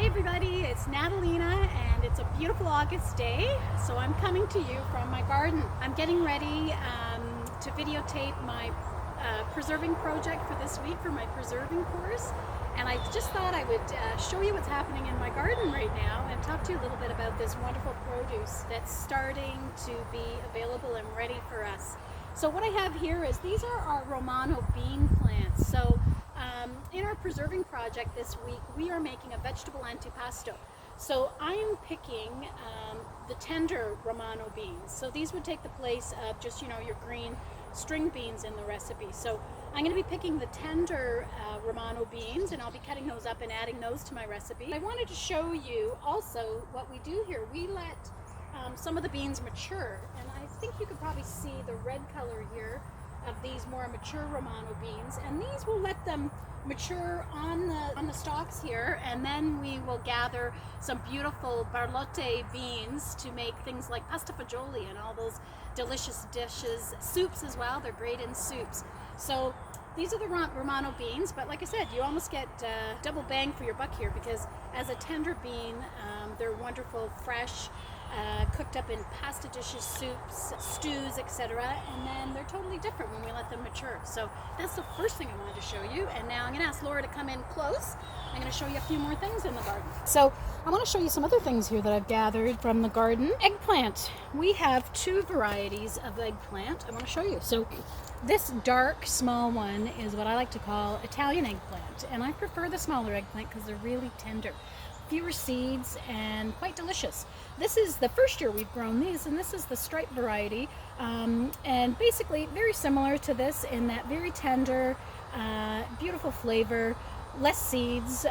everybody, it's Natalina and it's a beautiful August day. So I'm coming to you from my garden. I'm getting ready to videotape my preserving project for this week for my preserving course. And I just thought I would show you what's happening in my garden right now and talk to you a little bit about this wonderful produce that's starting to be available and ready for us. So what I have here is these are our Romano bean plants. So in our preserving project this week, we are making a vegetable antipasto. So I'm picking the tender Romano beans. So these would take the place of just, your green string beans in the recipe. So I'm going to be picking the tender Romano beans, and I'll be cutting those up and adding those to my recipe. I wanted to show you also what we do here. We let some of the beans mature, and I think you could probably see the red color here of these more mature Romano beans, and these will let them mature on the stalks here, and then we will gather some beautiful barlotte beans to make things like pasta fagioli and all those delicious dishes, soups as well. They're great in soups. So these are the Romano beans, but like I said, you almost get double bang for your buck here, because as a tender bean, they're wonderful, fresh, cooked up in pasta dishes, soups, stews, etc. And then they're totally different when we let them mature. So that's the first thing I wanted to show you. And now I'm going to ask Laura to come in close. I'm going to show you a few more things in the garden. So I want to show you some other things here that I've gathered from the garden. Eggplant. We have two varieties of eggplant. I want to show you. So this dark small one is what I like to call Italian eggplant. And I prefer the smaller eggplant because they're really tender. Fewer seeds and quite delicious. This is the first year we've grown these, and this is the stripe variety, and basically very similar to this in that very tender, beautiful flavor, less seeds,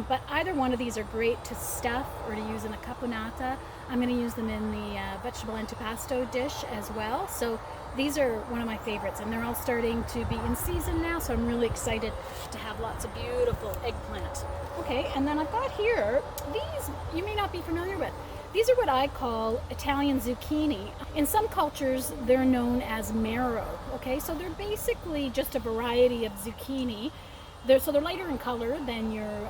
but either one of these are great to stuff or to use in a caponata. I'm going to use them in the vegetable antipasto dish as well. So these are one of my favorites, and they're all starting to be in season now, so I'm really excited to have lots of beautiful eggplant. Okay, and then I've got here, these you may not be familiar with. These are what I call Italian zucchini. In some cultures, they're known as marrow. Okay, so they're basically just a variety of zucchini. They're lighter in color than your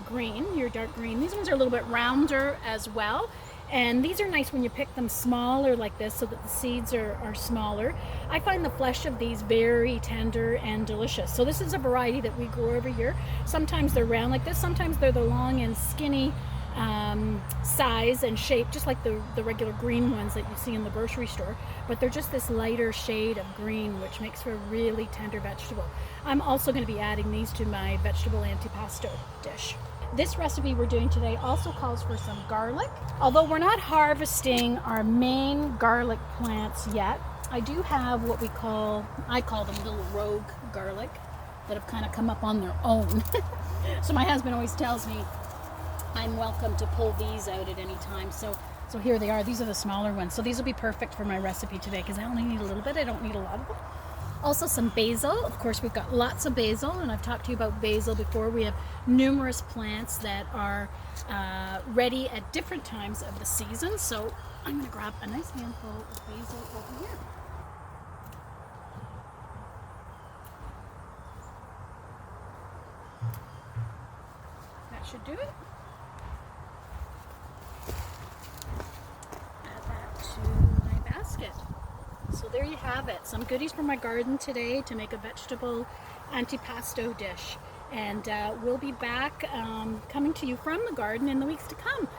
green, your dark green. These ones are a little bit rounder as well. And these are nice when you pick them smaller like this, so that the seeds are smaller. I find the flesh of these very tender and delicious. So this is a variety that we grow every year. Sometimes they're round like this, sometimes they're the long and skinny size and shape, just like the regular green ones that you see in the grocery store, but they're just this lighter shade of green, which makes for a really tender vegetable. I'm also going to be adding these to my vegetable antipasto dish. This recipe we're doing today also calls for some garlic. Although we're not harvesting our main garlic plants yet, I do have what I call them little rogue garlic that have kind of come up on their own. So my husband always tells me I'm welcome to pull these out at any time. So here they are. These are the smaller ones. So these will be perfect for my recipe today because I only need a little bit. I don't need a lot of them. Also some basil. Of course, we've got lots of basil, and I've talked to you about basil before. We have numerous plants that are ready at different times of the season. So I'm going to grab a nice handful of basil over here. That should do it. Add that to my basket. So there you have it, some goodies from my garden today to make a vegetable antipasto dish. And we'll be back coming to you from the garden in the weeks to come.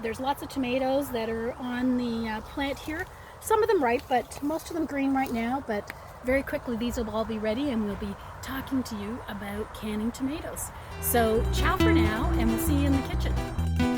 There's lots of tomatoes that are on the plant here. Some of them ripe, but most of them green right now. But very quickly these will all be ready, and we'll be talking to you about canning tomatoes. So ciao for now, and we'll see you in the kitchen.